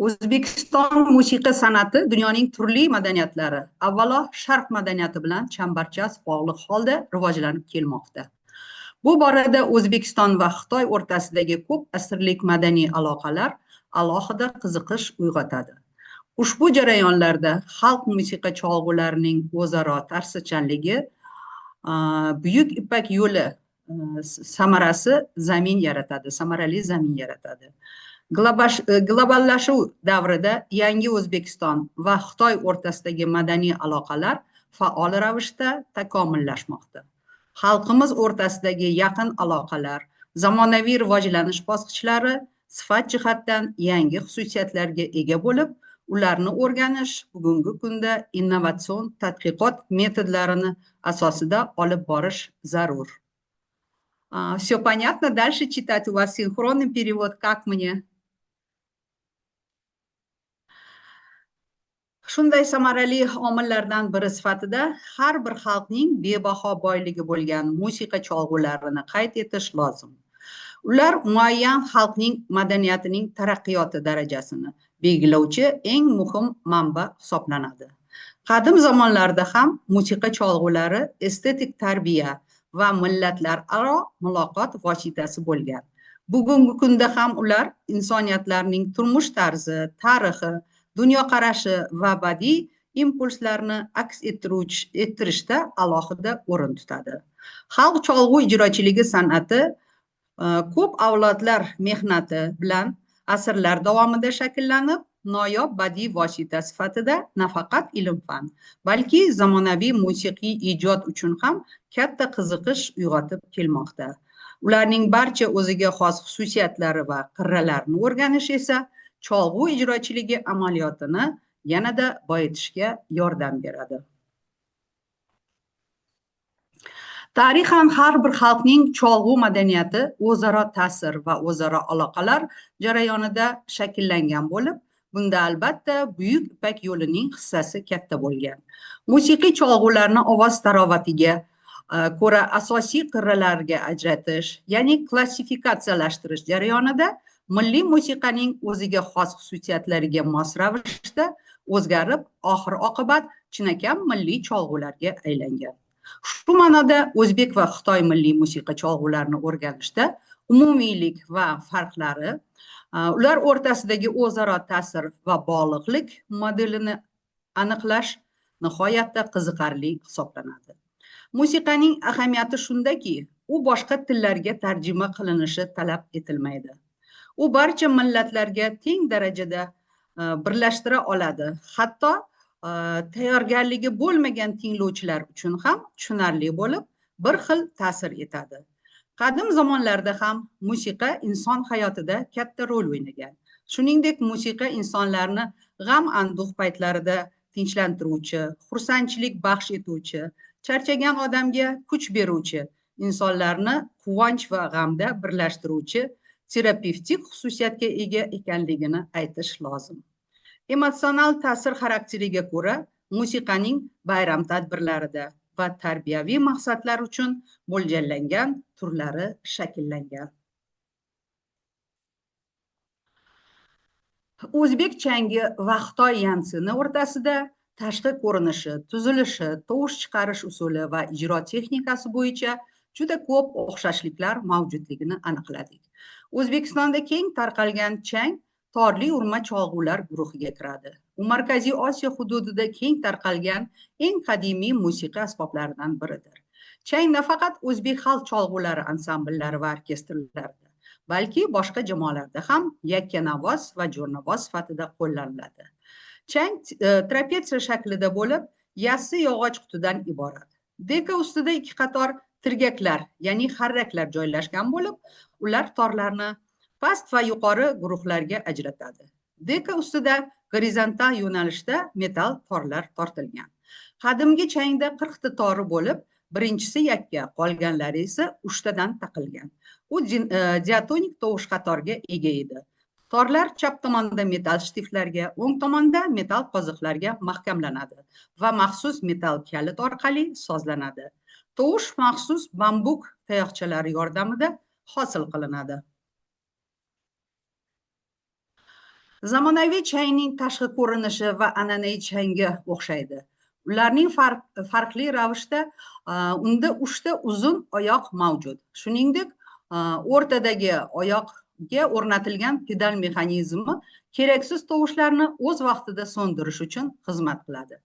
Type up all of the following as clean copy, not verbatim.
O'zbekiston musiqa san'ati dunyoning turli madaniyatlari, avvalo Sharq madaniyati bilan chambarchas bog'liq holda rivojlanib kelmoqda. Bu borada O'zbekiston va Xitoy o'rtasidagi ko'p asrlik madaniy aloqalar alohida qiziqish uyg'otadi. Ushbu jarayonlarda xalq musiqa cholg'ularining o'zaro ta'sirchanligi Buyuk Ipak yo'li samarali zamin yaratadi. Globallashuv davrida yangi O'zbekiston va Xitoy o'rtasidagi madaniy aloqalar faol ravishda takomillashmoqda. Xalqimiz o'rtasidagi yaqin aloqalar, zamonaviy rivojlanish bosqichlari sifat jihatdan yangi xususiyatlarga ega bo'lib, ularni o'rganish bugungi kunda innovatsion tadqiqot metodlarini asosida olib borish zarur. Все понятно? Дальше читать у вас синхронный перевод, как мне? Shunday samarali omillardan biri sifatida har bir xalqning bebaho boyligi bo'lgan musiqa cholg'ularini qayd etish lozim. Ular muayyan xalqning madaniyatining taraqqiyoti darajasini belgilovchi eng muhim manba hisoblanadi. Qadim zamonlarda ham musiqa cholg'ulari estetik tarbiya va millatlararo muloqot vositasi bo'lgan. Bugungi kunda ham ular insoniyatlarning turmush tarzi, tarixi, dunyoqarashi va badiiy impulslarni aks ettirishda alohida o'rin tutadi. Xalq cholg'u ijrochiligi san'ati ko'p avlodlar mehnati bilan asrlar davomida shakllanib, noyob badiiy vosita sifatida nafaqat ilm-fan, balki zamonaviy musiqiy ijod uchun ham katta qiziqish uyg'otib kelmoqda. Ularning barcha o'ziga xos xususiyatlari va qirralarini o'rganish esa cholg'u ijrochiligi amaliyotini yanada boyitishga yordam beradi. Tarixan har bir xalqning cholg'u madaniyati o'zaro ta'sir va o'zaro aloqalar jarayonida shakllangan bo'lib, bunda albatta Buyuk Ipak yo'lining hissasi katta bo'lgan. Musiqiy cholg'ularni ovoz tarovatiga ko'ra asosiy qirralarga ajratish, ya'ni klassifikatsiyalashtirish jarayonida milliy musiqaning o'ziga xos xususiyatlariga mos ravishda o'zgarib, oxir-oqibat chinakam milliy cholg'ularga aylangan. Shu ma'noda O'zbek va Xitoy milliy musiqa cholg'ularini o'rganishda umumiylik va farqlari, ular o'rtasidagi o'zaro ta'sir va bog'liqlik modelini aniqlash nihoyatda qiziqarli hisoblanadi. Musiqaning ahamiyati shundaki, u boshqa tillarga tarjima qilinishi talab etilmaydi. U barcha millatlarga teng darajada birlashtira oladi. Hatto tayyorgarligi bo'lmagan tinglovchilar uchun ham tushunarli bo'lib, bir xil ta'sir etadi. Qadim zamonlarda ham musiqa inson hayotida katta rol o'ynagan. Shuningdek, musiqa insonlarni g'am-anduh paytlarida tinchlantiruvchi, xursandchilik baxsh etuvchi, charchagan odamga kuch beruvchi, insonlarni quvonch va g'amda birlashtiruvchi terapevtik xususiyatga ega ekanligini aytish lozim. Emotsional ta'sir xarakteriga ko'ra musiqaning bayram tadbirlarida va tarbiyaviy maqsadlar uchun mo'ljallangan turlari shakllangan. O'zbek changi va Xitoy yansini o'rtasida tashqi ko'rinishi, tuzilishi, tovush chiqarish usuli va ijro texnikasi bo'yicha juda ko'p o'xshashliklar mavjudligini aniqladik. O'zbekistonda keng tarqalgan chang torli urma cholg'ular guruhiga kiradi. U Markaziy Osiyo hududida keng tarqalgan eng qadimiy musiqa asboblaridan biridir. Chang nafaqat o'zbek xalq cholg'ulari ansambllari va orkestrlarida, balki boshqa jamoalarda ham yakkanavoz va jo'rnavoz sifatida qo'llaniladi. Chang trapetsiya shaklida bo'lib, yassi yog'och qutidan iborat. Deka ustida ikki qator tirgaklar, ya'ni xarraklar joylashgan bo'lib, ular torlarni past va yuqori guruhlarga ajratadi. Deka ustida gorizontal yo'nalishda metall torlar tortilgan. Qadimgi changda 40 ta tori bo'lib, birinchisi yakka, qolganlari esa uchtadan taqilgan. U diatonik tovush qatorga ega edi. Torlar chap tomonda metall shtiflarga, o'ng tomonda metall qoziqlarga mahkamlanadi va maxsus metall kalit orqali sozlanadi. Tovush maxsus bambuk tayoqchalari yordamida hosil qilinadi. Zamonaviy changning tashqi ko'rinishi va an'anaviy changga o'xshaydi. Ularning farqli ravishda unda 3 ta uzun oyoq mavjud. Shuningdek, o'rtadagi oyoqga o'rnatilgan pedal mexanizmi keraksiz tovushlarni o'z vaqtida so'ndirish uchun xizmat qiladi.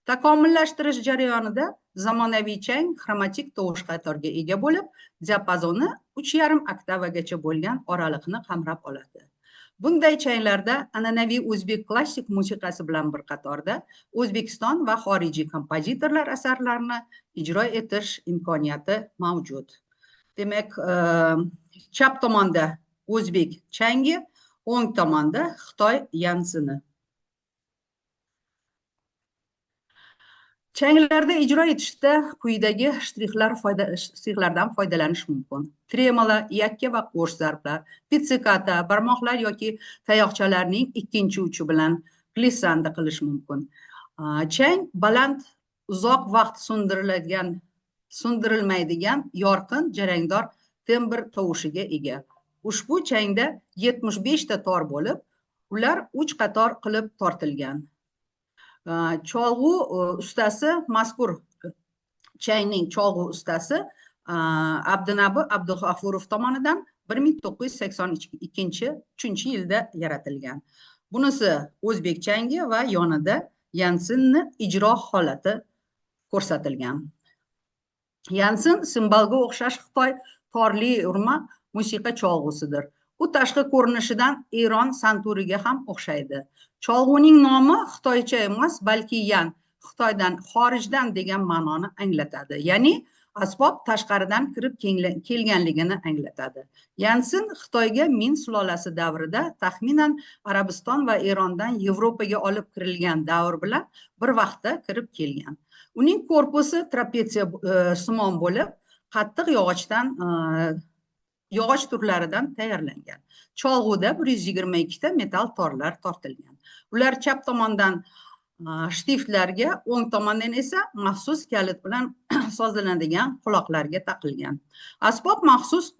Takomillashtirish jarayonida zamonaviy chang xromatik tovush qatoriga ega bo'lib, diapazoni 3,5 oktavagacha bo'lgan oraliqni qamrab oladi. Bunday changlarda an'anaviy o'zbek klassik musiqasi bilan bir qatorda O'zbekiston va xorijiy kompozitorlar asarlarini ijro etish imkoniyati mavjud. Demak, chap tomonda o'zbek changi, o'ng tomonda Xitoy yansini. Changlarda ijro etishda quyidagi shtrixlardan foydalanish mumkin. Tremolo, yakka va qo'sh zarblar, pizzicata, barmoqlar yoki tayoqchalarning ikkinchi uchi bilan glissanda qilish mumkin. Chang baland, uzoq vaqt so'ndirilmaydigan yorqin, jarangdor tembr tovushiga ega. Ushbu changda 75 ta tor bo'lib, ular 3 qator qilib tortilgan. Cholg'u ustasi, mazkur changning cholg'u ustasi Abdunabi Abdug'afurov tomonidan 1982-3-yilda yaratilgan. Bunisi o'zbek changi va yonida yansinni ijro holati ko'rsatilgan. Yansin simbolga o'xshash Xitoy torli urma musiqa cholg'usidir. U tashqi ko'rinishidan Eron santuriga ham o'xshaydi. Cholg'uning nomi xitoycha emas, balki yan, Xitoydan, xorijdan degan ma'noni anglatadi. Ya'ni asbob tashqaridan kirib kelganligini anglatadi. Yansin Xitoyga Min sulolasi davrida taxminan Arabiston va Erondan Yevropaga olib kirilgan davr bilan bir vaqtda kirib kelgan. Uning korpusi trapetsiya simon bo'lib, qattiq yog'och turlaridan tayyorlangan. Cholg'uda 122 ta metal torlar tortilgan. Ular chap tomondan shtiftlarga, o'ng tomondan esa maxsus kalit bilan sozlanadigan quloqlarga taqilgan. Asbob maxsus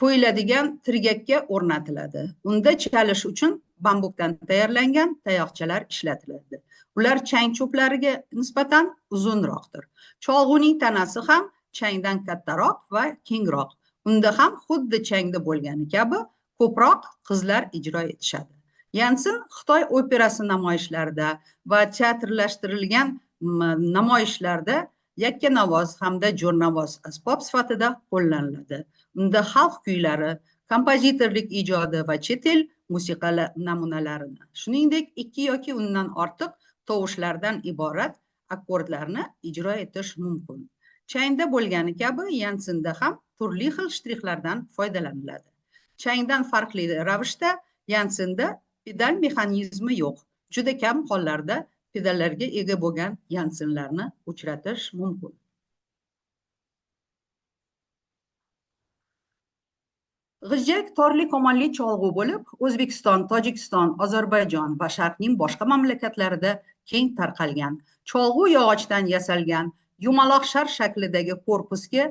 qo'yiladigan tirgakka o'rnatiladi. Unda chalish uchun bambukdan tayyorlangan tayoqchalar ishlatiladi. Ular chang cho'plariga nisbatan uzunroqdir. Cholg'uning tanasi ham changdan kattaroq va kengroq. Unda ham xuddi changda bo'lgani kabi ko'proq qizlar ijro etishadi. Yansin Xitoy operasi namoyishlarida va teatrlashtirilgan namoyishlarda yakkanavoz hamda jo'rnavoz asbob sifatida qo'llaniladi. Unda xalq kuylari, kompozitorlik ijodi va chet el musiqa namunalarini, shuningdek 2 yoki undan ortiq tovushlardan iborat akkordlarni ijro etish mumkin. Changda bo'lgani kabi yansinda ham turli xil shtrixlardan foydalaniladi. Changdan farqli ravishda yansinda pedal mexanizmi yo'q. Juda kam hollarda pedallarga ega bo'lgan yansinlarni uchratish mumkin. G'ijjak torli komonli cholg'u bo'lib, O'zbekiston, Tojikiston, Ozarbayjon va Sharqning boshqa mamlakatlarida keng tarqalgan. Cholg'u yog'ochdan yasalgan, yumaloq shar shaklidagi korpusga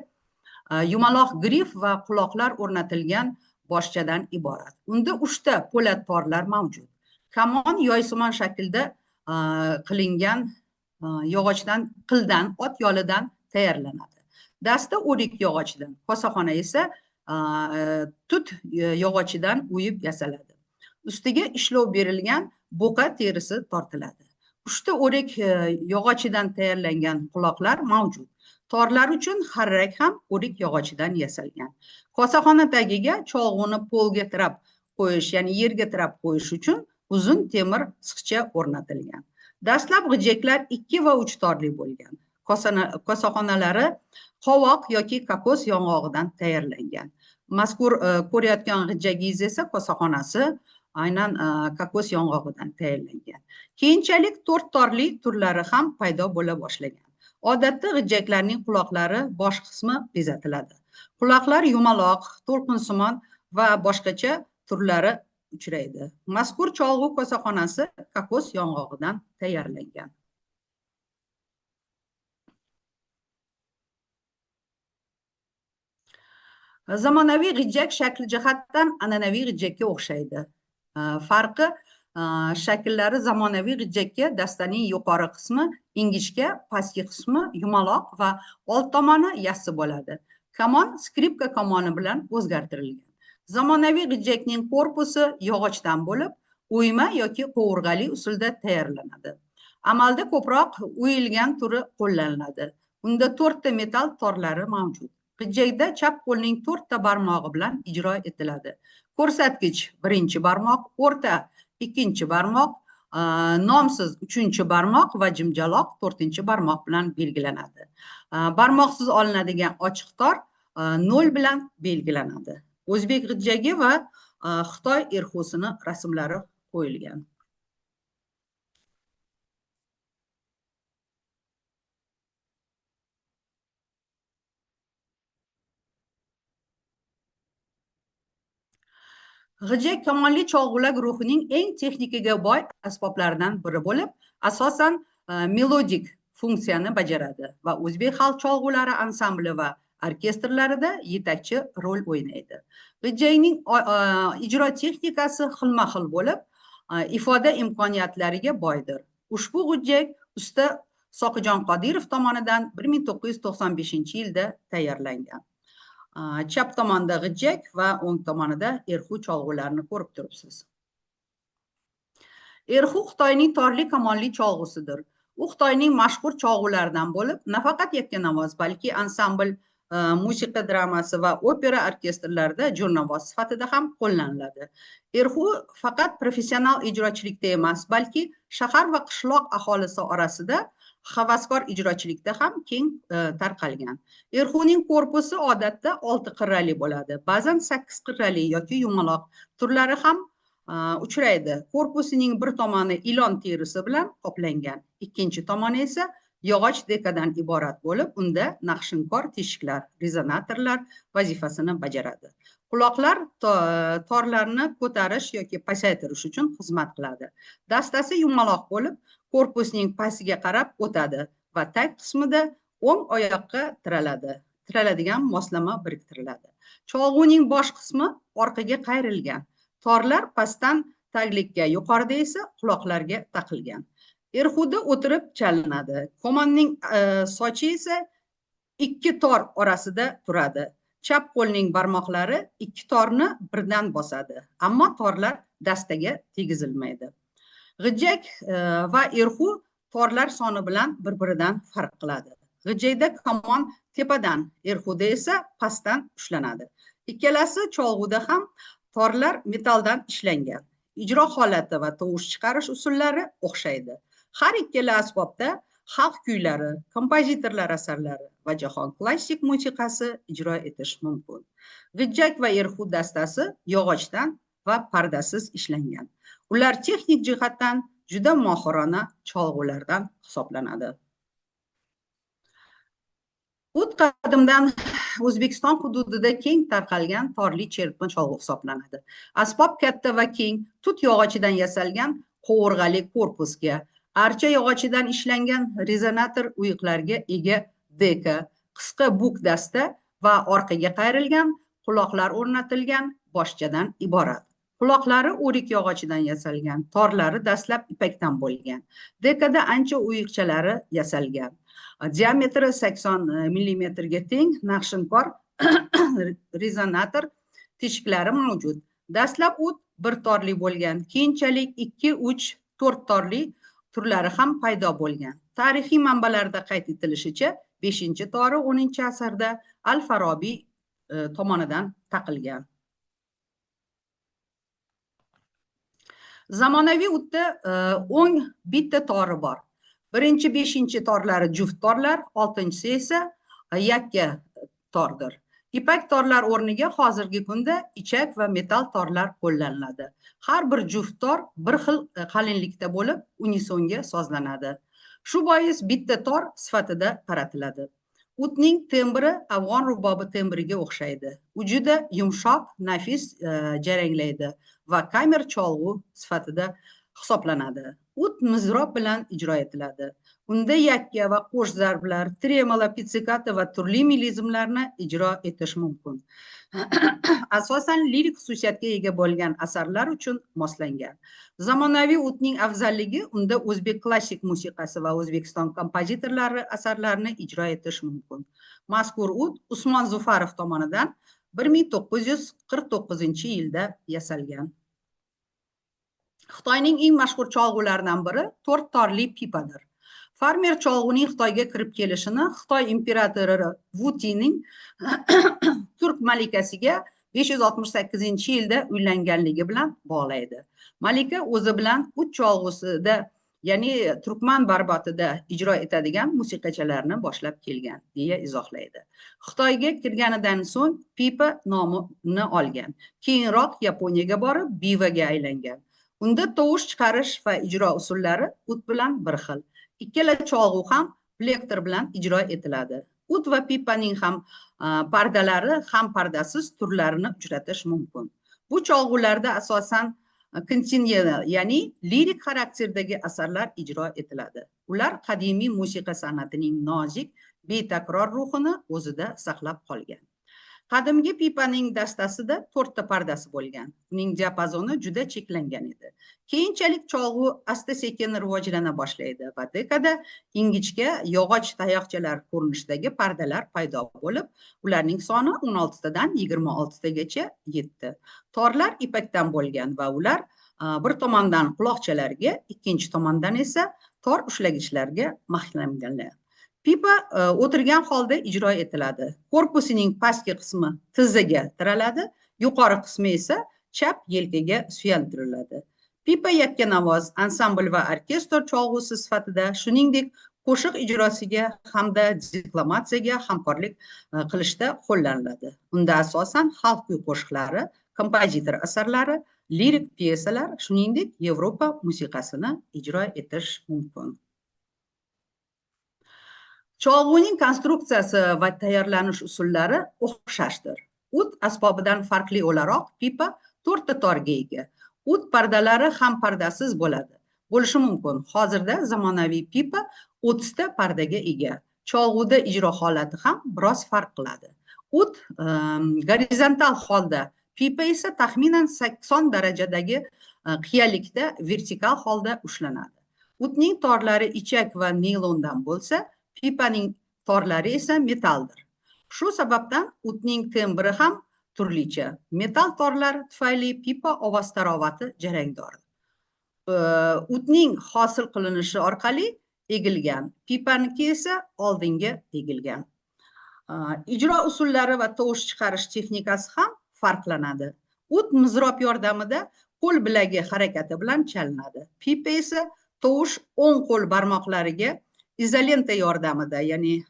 yumaloq grif va quloqlar o'rnatilgan boshchadan iborat. Unda 3 ta po'lat torlar mavjud. Kamon yoysimon shaklda qilingan qildan, ot yolidan tayyorlanadi. Dasta o'rik yog'ochidan, kosaxona esa tut yog'ochidan uyib yasaladi. Ustiga ishlov berilgan bo'qa terisi tortiladi. 3 ta o'rik yog'ochidan tayyorlangan quloqlar mavjud. Torlar uchun xarrak ham o'rik yog'ochidan yasalgan. Kosaxona tagiga cholg'uni polga tirab qo'yish, ya'ni yerga tirab qo'yish uchun uzun temir siqcha o'rnatilgan. Dastlab g'ijjaklar 2 va 3 torli bo'lgan. Kosaxonalari qovoq yoki kokos yong'og'idan tayyorlangan. Mazkur ko'rayotgan g'ijjagingiz esa kosaxonasi aynan kokos yong'og'idan tayyorlangan. Keyinchalik 4 torli turlari ham paydo bo'la boshlagan. Odatda g'ijjaklarning quloqlari bosh qismi bezatiladi. Quloqlar yumaloq, to'lqinsimon va boshqacha turlari uchraydi. Mazkur cholg'u kosaxonasi kokos yong'og'idan tayyorlangan. Zamonaviy g'ijjak shakli jihatdan an'anaviy g'ijjakka o'xshaydi. Farqi shakllari zamonaviy g'ijjakka dastaning yuqori qismi ingichka, pastki qismi yumaloq va old tomoni yassi bo'ladi. Kamon skripka kamoni bilan o'zgartirilgan. Zamonaviy g'ijjakning korpusi yog'ochdan bo'lib, o'yma yoki qovurg'ali usulda tayyorlanadi. Amalda ko'proq o'yilgan turi qo'llaniladi. Unda 4 ta metall torlari mavjud. G'ijjakda chap qo'lning 4 ta barmog'i bilan ijro etiladi. Ko'rsatkich birinchi barmoq, o'rta ikkinchi barmoq, nomsiz uchinchi barmoq va jimjaloq to'rtinchi barmoq bilan belgilanadi. Barmoqsiz olinadigan ochiq tor 0 bilan belgilanadi. O'zbek g'ijjagi va Xitoy erxusini rasmlari qo'yilgan. G'ijjak kamonli cholg'ular guruhining eng texnikaga boy asboblaridan biri bo'lib, asosan melodik funksiyani bajaradi va o'zbek xalq cholg'ulari ansambli va orkestrlarida yetakchi rol o'ynaydi. G'ijjakning ijro texnikasi xilma-xil bo'lib, ifoda imkoniyatlariga boydir. Ushbu g'ijjak usta Soqijon Qodirov tomonidan 1995-yilda tayyorlangan. Chap tomonda g'ijjak va o'ng tomonida erxu cholg'ularini ko'rib turibsiz. Erxu Xitoyning torli kamonli cholg'usidir. U Xitoyning mashhur cholg'ularidan bo'lib, nafaqat yakkanavoz, balki ansambl, musiqa dramasi va opera orkestrlarida jo'rnavoz sifatida ham qo'llaniladi. Erxu faqat professional ijrochilikda emas, balki shahar va qishloq aholisi orasida havaskor ijrochilikda ham keng tarqalgan. Erxuning korpusi odatda 6 qirrali bo'ladi. Ba'zan 8 qirrali yoki yumaloq turlari ham uchraydi. Korpusining bir tomoni ilon terisi bilan qoplangan, ikkinchi tomoni esa yog'och dekadan iborat bo'lib, unda naqshinkor teshiklar, rezonatorlar vazifasini bajaradi. Quloqlar torlarni ko'tarish yoki pasaytirish uchun xizmat qiladi. Dastasi yumaloq bo'lib, korpusning pastiga qarab o'tadi va tag qismida o'ng oyoqqa tiraladigan moslama biriktiriladi. Cholg'uning bosh qismi orqaga qayrilgan. Torlar pastdan taglikka, yuqorida esa quloqlarga taqilgan. Erxuda o'tirib chalinadi. Kamonning sochi esa 2 tor orasida turadi. Chap qo'lning barmoqlari 2 torni birdan bosadi, ammo torlar dastaga tegizilmaydi. G'ijjak va erxu torlar soni bilan bir-biridan farq qiladi. G'ijjakda kamon tepadan, erxuda esa pastdan ushlanadi. Ikkalasi cholg'uda ham torlar metalldan ishlangan. Ijro holati va tovush chiqarish usullari o'xshaydi. Har ikkala asbobda xalq kuylari, kompozitorlar asarlari va jahon klassik musiqasi ijro etish mumkin. G'ijjak va erxu dastasi yog'ochdan va pardasiz ishlangan. Ular texnik jihatdan juda mohirona cholg'ulardan hisoblanadi. Ud qadimdan O'zbekiston hududida keng tarqalgan torli cherpma cholg'u hisoblanadi. Asbob katta va keng, tut yog'ochidan yasalgan qovurg'ali korpusga, archa yog'ochidan ishlangan rezonator uyiqlarga ega deka, qisqa buk dasta va orqaga qayrilgan quloqlar o'rnatilgan boshchadan iborat. Quloqlari o'rik yog'ochidan yasalgan, torlari dastlab ipakdan bo'lgan. Dekada ancha uyiqchalari yasalgan. Diametri 80 mm ga teng naqshinkor rezonator teshiklari mavjud. Dastlab ud bir torli bo'lgan, keyinchalik 2, 3, 4 torli turlari ham paydo bo'lgan. Tarixiy manbalarda qayd etilishicha, 5-tori 10-asrda Al-Farobiy tomonidan taqilgan. Zamonaviy udda o'ng bitta tori bor. Birinchi 5 torlari juft torlar, 6-si esa yakka tordir. Ipak torlar o'rniga hozirgi kunda ichak va metall torlar qo'llaniladi. Har bir juft tor bir xil qalinlikda bo'lib, unisonga sozlanadi. Shu bois bitta tor sifatida qaratiladi. Udning tembri afg'on rubobi tembriga o'xshaydi. U juda yumshoq, nafis jaranglaydi va kamer cholg'u sifatida hisoblanadi. Ud mizrob bilan ijro etiladi. Unda yakka va qo'sh zarblar, tremolo, pizzicato va turli melizmlarni ijro etish mumkin. Asosan lirik xususiyatga ega bo'lgan asarlar uchun moslangan. Zamonaviy udning afzalligi unda o'zbek klassik musiqasi va O'zbekiston kompozitorlari asarlarini ijro etish mumkin. Mazkur ud Usmon Zufarov tomonidan 1949-yilda yasalgan. Xitoyning eng mashhur cholg'ularidan biri 4 torli pipadir. Farmer cholg'uning Xitoyga kirib kelishini Xitoy imperatori Wu Tining turk malikasiga 568-yilda uylanganligi bilan bog'laydi. Malika o'zi bilan uch cholg'usida, ya'ni turkman barbotida ijro etadigan musiqachilarni boshlab kelgan, deya izohlaydi. Xitoyga kirganidan so'ng pipa nomini olgan. Keyinroq Yaponiyaga borib, bivaga aylangan. Unda tovush chiqarish va ijro usullari ud bilan bir xil. Ikkala cholg'u ham plektor bilan ijro etiladi. Ud va pipaning ham pardalari ham pardasiz turlarini uchratish mumkin. Bu cholg'ularda asosan kontinental, ya'ni lirik xarakterdagi asarlar ijro etiladi. Ular qadimiy musiqa san'atining nozik, betakror ruhini o'zida saqlab qolgan. Qadimgi pipaning dastasida 4 ta pardasi bo'lgan. Uning diapazoni juda cheklangan edi. Keyinchalik cholg'u asta-sekin rivojlana boshlaydi va dekada ingichka yog'och tayoqchalar ko'rinishidagi pardalar paydo bo'lib, ularning soni 16 tadan 26 tagacha yetdi. Torlar ipakdan bo'lgan va ular bir tomondan quloqchalarga, ikkinchi tomondan esa tor ushlagichlarga mahkamlangan. Pipa o'tirgan holda ijro etiladi. Korpusining pastki qismi tizzaga tiraladi, yuqori qismi esa chap yelkaga suyantiriladi. Pipa yakkanovoz, ansambl va orkestr cholg'usi sifatida, shuningdek qo'shiq ijrosiga hamda deklamatsiyaga hamkorlik qilishda qo'llaniladi. Unda asosan xalq kuy qo'shiqlari, kompozitor asarlari, lirik pyesalar, shuningdek Yevropa musiqasini ijro etish mumkin. Cholg'uning konstruksiyasi va tayyorlanish usullari o'xshashdir. Ud asbobidan farqli o'laroq pipa 4 ta torga ega. Ud pardalari ham pardasiz bo'lishi mumkin. Hozirda zamonaviy pipa 30 ta pardaga ega. Cholg'uda ijro holati ham biroz farq qiladi. Ud gorizontal holda, pipa esa taxminan 80 darajadagi qiyalikda vertikal holda ushlanadi. Udning torlari ichak va naylondan bo'lsa, pipaning torlari esa metaldir. Shu sababdan udning tembri ham turlicha. Metal torlar tufayli pipa ovoz tarovati jarangdordir. Udning hosil qilinishi orqali egilgan, pipaniki esa oldinga egilgan. Ijro usullari va tovush chiqarish texnikasi ham farqlanadi. Ud mizrob yordamida qo'l bilagi harakati bilan chalinadi. Pipa esa tovush o'ng qo'l barmoqlariga izolenta yordamida, ya'ni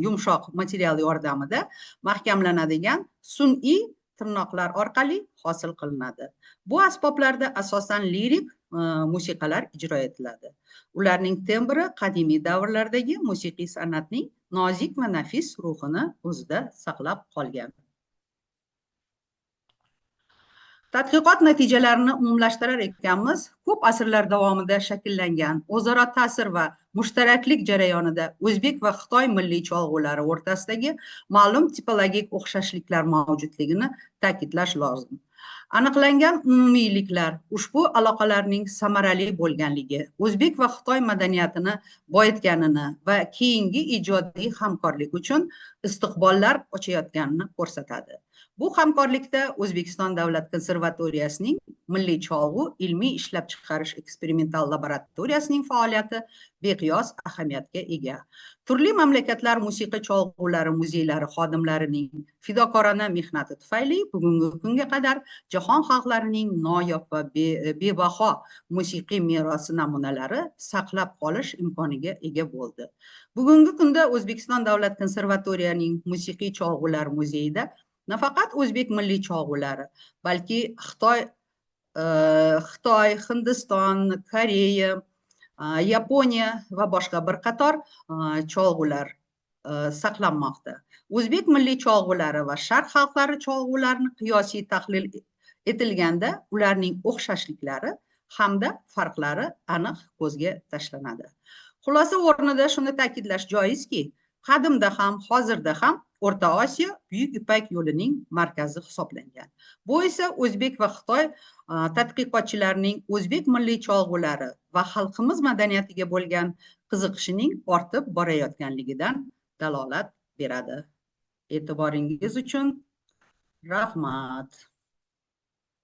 yumshoq material yordamida mahkamlanadigan sun'iy tirnoqlar orqali hosil qilinadi. Bu asboblarda asosan lirik musiqalar ijro etiladi. Ularning tembri qadimiy davrlardagi musiqiy san'atning nozik va nafis ruhini o'zida saqlab qolgan. Tadqiqot natijalarini umumlashtirar ekanmiz, ko'p asrlar davomida shakllangan o'zaro ta'sir va mushtaraklik jarayonida o'zbek va Xitoy milliy cholg'ulari o'rtasidagi ma'lum tipologik o'xshashliklar mavjudligini ta'kidlash lozim. Aniqlangan umumiyliklar ushbu aloqalarning samarali bo'lganligi, o'zbek va Xitoy madaniyatini boyitganini va keyingi ijodiy hamkorlik uchun istiqbollar ochayotganini ko'rsatadi. Bu hamkorlikda O'zbekiston Davlat konservatoriyasining Milliy cholg'u ilmiy ishlab chiqarish eksperimental laboratoriyasining faoliyati beqiyos ahamiyatga ega. Turli mamlakatlar musiqa cholg'ulari muzeylari xodimlarining fidokorona mehnati tufayli bugungi kunga qadar jahon xalqlarining noyob va bebaho musiqiy merosi namunalari saqlab qolish imkoniga ega bo'ldi. Bugungi kunda O'zbekiston Davlat konservatoriyaning musiqiy cholg'ular muzeyida nafaqat o'zbek milliy cholg'ulari, balki Xitoy, Hindiston, Koreya, Yaponiya va boshqa bir qator cholg'ular saqlanmoqda. O'zbek milliy cholg'ulari va sharq xalqlari cholg'ularini qiyosiy tahlil etilganda ularning o'xshashliklari hamda farqlari aniq ko'zga tashlanadi. Xulosa o'rnida shuni ta'kidlash joizki, qadimda ham, hozirda ham O'rta Osiyo Buyuk Ipak yo'lining markazi hisoblangan. Bu esa O'zbek va Xitoy tadqiqotchilarining o'zbek milliy cholg'ulari va xalqimiz madaniyatiga bo'lgan qiziqishining ortib borayotganligidan dalolat beradi. E'tiboringiz uchun rahmat.